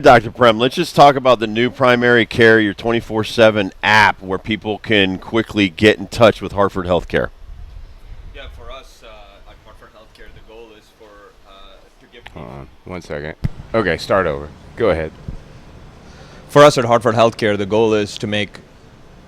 Dr. Prem, let's just talk about the new primary care, your 24/7 app where people can quickly get in touch with Hartford Healthcare. Yeah, for us at Hartford Healthcare, the goal is to give. Hold on 1 second. Okay, start over. Go ahead. For us at Hartford Healthcare, the goal is to make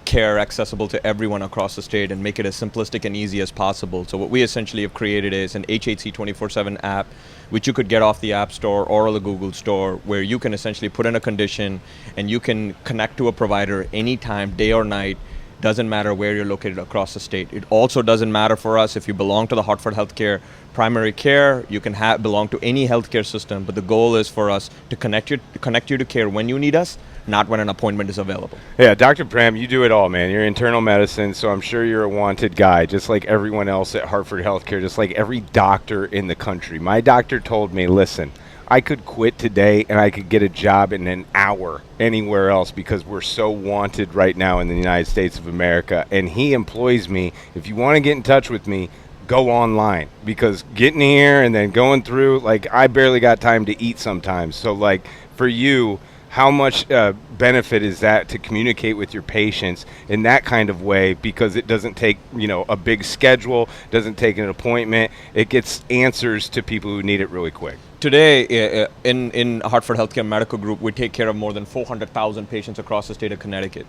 care accessible to everyone across the state and make it as simplistic and easy as possible. So what we essentially have created is an HHC 24/7 app, which you could get off the App Store or the Google Store, where you can essentially put in a condition and you can connect to a provider anytime, day or night. Doesn't matter where you're located across the state. It also doesn't matter for us if you belong to the Hartford Healthcare primary care. You can belong to any healthcare system, but the goal is for us to connect you to care when you need us, not when an appointment is available. Yeah, Dr. Prem, you do it all, man. You're internal medicine, so I'm sure you're a wanted guy, just like everyone else at Hartford Healthcare, just like every doctor in the country. My doctor told me, listen, I could quit today and I could get a job in an hour anywhere else because we're so wanted right now in the United States of America. And he employs me. If you want to get in touch with me, go online, because getting here and then going through, like, I barely got time to eat sometimes. So, like, for you, how much benefit is that to communicate with your patients in that kind of way, because it doesn't take, a big schedule, doesn't take an appointment. It gets answers to people who need it really quick. Today, in Hartford Healthcare Medical Group, we take care of more than 400,000 patients across the state of Connecticut.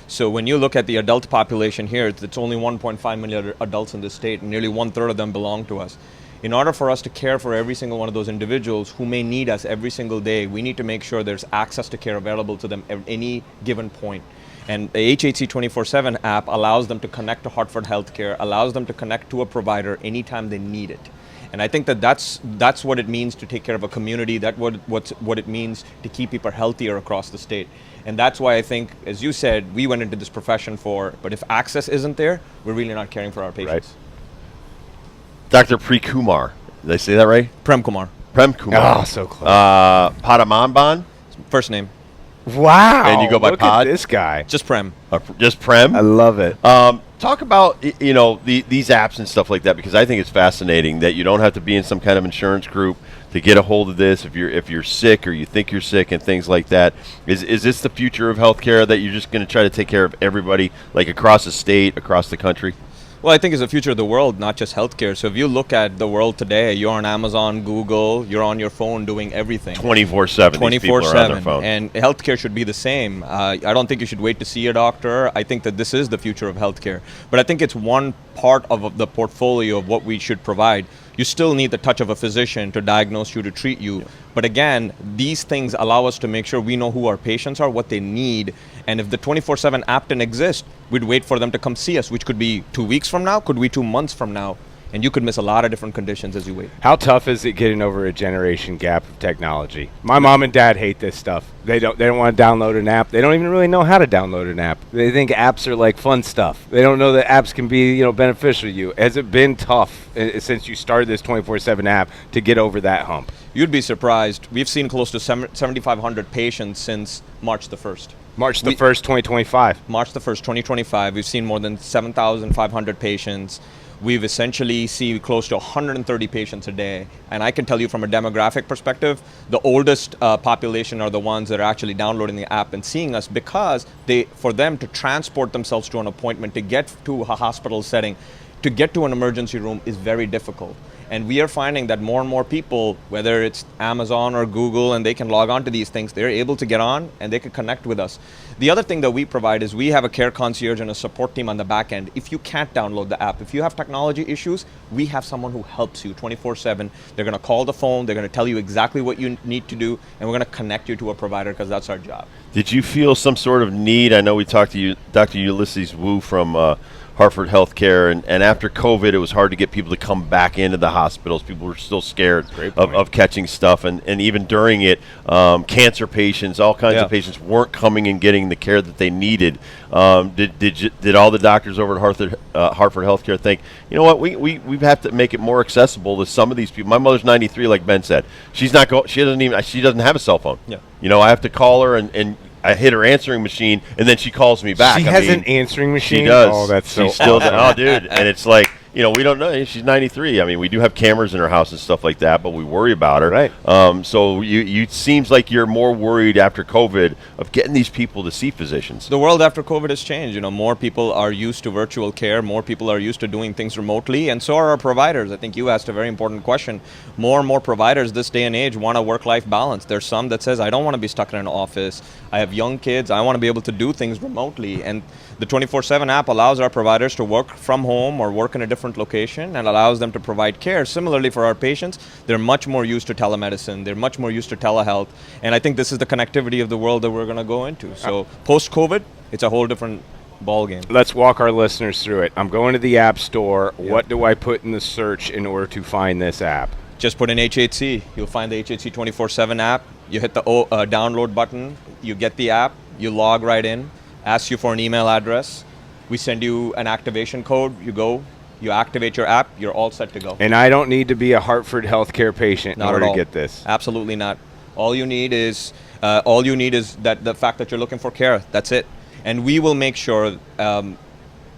So when you look at the adult population here, it's only 1.5 million adults in this state, and nearly 1/3 of them belong to us. In order for us to care for every single one of those individuals who may need us every single day, we need to make sure there's access to care available to them at any given point. And the HHC 24/7 app allows them to connect to Hartford Healthcare, allows them to connect to a provider anytime they need it. And I think that's what it means to take care of a community. That's what it means to keep people healthier across the state. And that's why I think, as you said, we went into this profession for. But if access isn't there, we're really not caring for our patients. Right. Dr. Premkumar, did I say that right? Premkumar. Premkumar. Oh, so close. Padamamban? First name. Wow. And you go by Look Pod? at this guy. Just Prem. Just Prem? I love it. Talk about these apps and stuff like that, because I think it's fascinating that you don't have to be in some kind of insurance group to get a hold of this if you're sick or you think you're sick and things like that. Is this the future of healthcare, that you're just going to try to take care of everybody, like across the state, across the country? Well, I think it's the future of the world, not just healthcare. So if you look at the world today, you're on Amazon, Google, you're on your phone doing everything. 24/7. 24/7. And healthcare should be the same. I don't think you should wait to see a doctor. I think that this is the future of healthcare. But I think it's one part of the portfolio of what we should provide. You still need the touch of a physician to diagnose you, to treat you. Yeah. But again, these things allow us to make sure we know who our patients are, what they need. And if the 24/7 app didn't exist, we'd wait for them to come see us, which could be 2 weeks from now, could be 2 months from now. And you could miss a lot of different conditions as you wait. How tough is it getting over a generation gap of technology? My mom and dad hate this stuff. They don't want to download an app. They don't even really know how to download an app. They think apps are like fun stuff. They don't know that apps can be, beneficial to you. Has it been tough since you started this 24/7 app to get over that hump? You'd be surprised. We've seen close to 7,500 patients since March the 1st. March the 1st, 2025. March the 1st, 2025. We've seen more than 7,500 patients. We've essentially seen close to 130 patients a day. And I can tell you from a demographic perspective, the oldest population are the ones that are actually downloading the app and seeing us, because for them to transport themselves to an appointment, to get to a hospital setting, to get to an emergency room is very difficult. And we are finding that more and more people, whether it's Amazon or Google, and they can log on to these things, they're able to get on and they can connect with us. The other thing that we provide is we have a care concierge and a support team on the back end. If you can't download the app, if you have technology issues, we have someone who helps you 24/7. They're going to call the phone, they're going to tell you exactly what you need to do, and we're going to connect you to a provider, because that's our job. Did you feel some sort of need? I know we talked to you, Dr. Ulysses Wu from Hartford Healthcare, and after COVID, it was hard to get people to come back into the hospitals. People were still scared of catching stuff, and even during it, cancer patients, all kinds of patients weren't coming and getting the care that they needed. Did all the doctors over at Hartford Healthcare think, you know what, we have to make it more accessible to some of these people? My mother's 93, like Ben said. She doesn't have a cell phone. Yeah. I have to call her and I hit her answering machine, and then she calls me back. She has an answering machine? She does. Oh, that's so she still awesome. Oh, dude. And it's like, we don't know. She's 93. I mean, we do have cameras in her house and stuff like that, but we worry about her. Right. So you seems like you're more worried after COVID of getting these people to see physicians. The world after COVID has changed. More people are used to virtual care. More people are used to doing things remotely, and so are our providers. I think you asked a very important question. More and more providers this day and age want a work-life balance. There's some that says, I don't want to be stuck in an office. I have young kids. I want to be able to do things remotely. And the 24/7 app allows our providers to work from home or work in a different location and allows them to provide care. Similarly, for our patients, they're much more used to telemedicine. They're much more used to telehealth. And I think this is the connectivity of the world that we're going to go into. So post-COVID, it's a whole different ball game. Let's walk our listeners through it. I'm going to the App Store. Yep. What do I put in the search in order to find this app? Just put in HHC. You'll find the HHC 24/7 app. You hit the download button. You get the app. You log right in. Asks you for an email address. We send you an activation code. You go. You activate your app. You're all set to go. And I don't need to be a Hartford Healthcare patient in order to get this. Absolutely not. All you need is that the fact that you're looking for care. That's it. And we will make sure.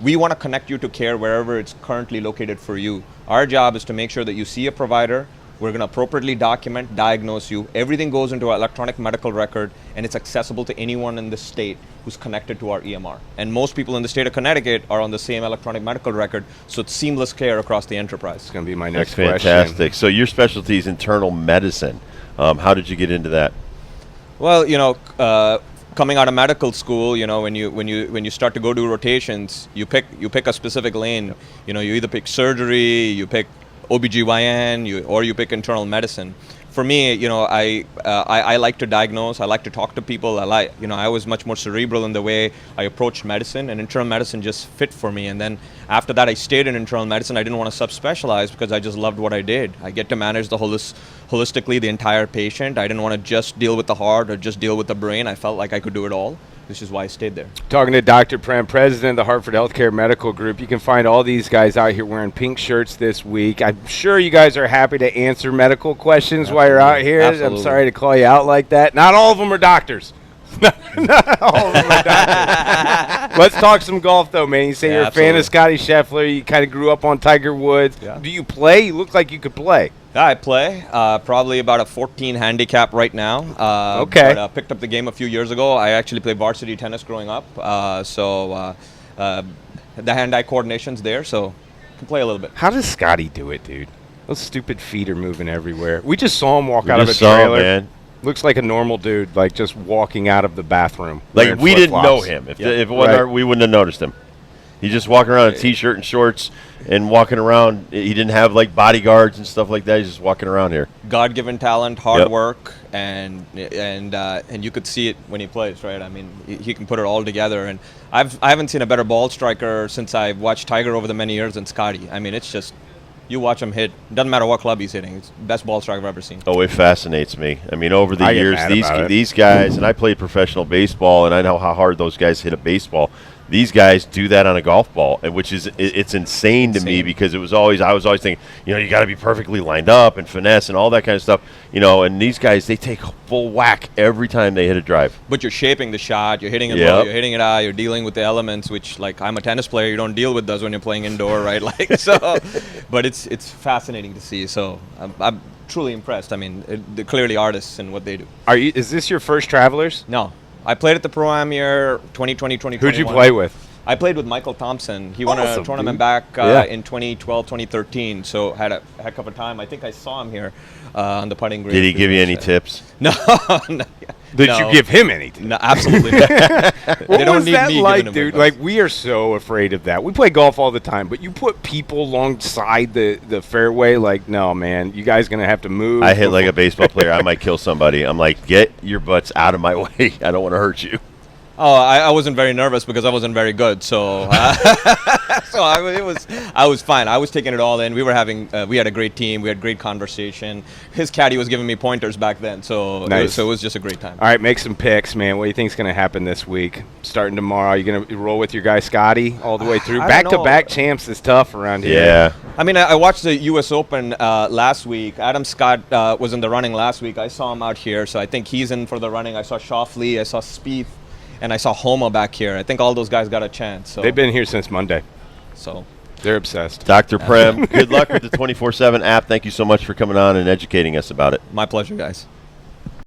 We want to connect you to care wherever it's currently located for you. Our job is to make sure that you see a provider. We're going to appropriately document, diagnose you. Everything goes into our electronic medical record, and it's accessible to anyone in the state who's connected to our EMR. And most people in the state of Connecticut are on the same electronic medical record, so it's seamless care across the enterprise. It's going to be my next question. Fantastic. So your specialty is internal medicine. How did you get into that? Well, coming out of medical school, when you start to go do rotations, you pick a specific lane. You either pick surgery, you pick OBGYN, or you pick internal medicine. For me, I like to diagnose. I like to talk to people. I was much more cerebral in the way I approached medicine, and internal medicine just fit for me. And then after that, I stayed in internal medicine. I didn't want to subspecialize because I just loved what I did. I get to manage holistically the entire patient. I didn't want to just deal with the heart or just deal with the brain. I felt like I could do it all. This is why I stayed there. Talking to Dr. Prem, president of the Hartford Healthcare Medical Group. You can find all these guys out here wearing pink shirts this week. I'm sure you guys are happy to answer medical questions while you're out here. Absolutely. I'm sorry to call you out like that. Not all of them are doctors. Not all of them are doctors. Let's talk some golf, though, man. You say you're a fan of Scotty Scheffler. You kind of grew up on Tiger Woods. Yeah. Do you play? You look like you could play. Yeah, I play. Probably about a 14 handicap right now. Okay. But, picked up the game a few years ago. I actually played varsity tennis growing up. So the hand-eye coordination's there, so I can play a little bit. How does Scotty do it, dude? Those stupid feet are moving everywhere. We just saw him walk out of a trailer. Man. Looks like a normal dude, like just walking out of the bathroom. Like we didn't know him. If it wasn't we wouldn't have noticed him. He's just walking around in a T-shirt and shorts and walking around. He didn't have like bodyguards and stuff like that. He's just walking around here. God-given talent, hard work, and you could see it when he plays, right? I mean, he can put it all together. And I haven't seen a better ball striker since I've watched Tiger over the many years than Scotty. I mean, it's just you watch him hit. Doesn't matter what club he's hitting. It's the best ball striker I've ever seen. Oh, it fascinates me. I mean, over the years, these guys, and I played professional baseball, and I know how hard those guys hit a baseball. These guys do that on a golf ball, which is it's insane to me because I was always thinking, you got to be perfectly lined up and finesse and all that kind of stuff, and these guys, they take full whack every time they hit a drive. But you're shaping the shot, you're hitting it low, you're hitting it high, you're dealing with the elements, which like I'm a tennis player, you don't deal with those when you're playing indoor, right? But it's fascinating to see. So I'm truly impressed. I mean, they're clearly artists in what they do. Is this your first Travelers? No. I played at the Pro-Am year 2020, 2021. Who'd you play with? I played with Michael Thompson. He won a tournament back in 2012, 2013, so had a heck of a time. I think I saw him here on the putting green. Did he give you any tips? No. Did you give him any tips? No, absolutely not. What was that like, dude? Like, we are so afraid of that. We play golf all the time, but you put people alongside the fairway, like, no, man, you guys going to have to move. I hit like a baseball player. I might kill somebody. I'm like, get your butts out of my way. I don't want to hurt you. Oh, I wasn't very nervous because I wasn't very good, so I was fine. I was taking it all in. We had a great team. We had great conversation. His caddy was giving me pointers back then, so nice. It was just a great time. All right, make some picks, man. What do you think's going to happen this week? Starting tomorrow, you going to roll with your guy Scotty all the way through? Back-to-back champs is tough around here. Yeah. I mean, I watched the U.S. Open last week. Adam Scott was in the running last week. I saw him out here, so I think he's in for the running. I saw Schauffele. I saw Spieth. And I saw Homa back here. I think all those guys got a chance. So. They've been here since Monday. So They're obsessed. Dr. Prem, good luck with the 24/7 app. Thank you so much for coming on and educating us about it. My pleasure, guys.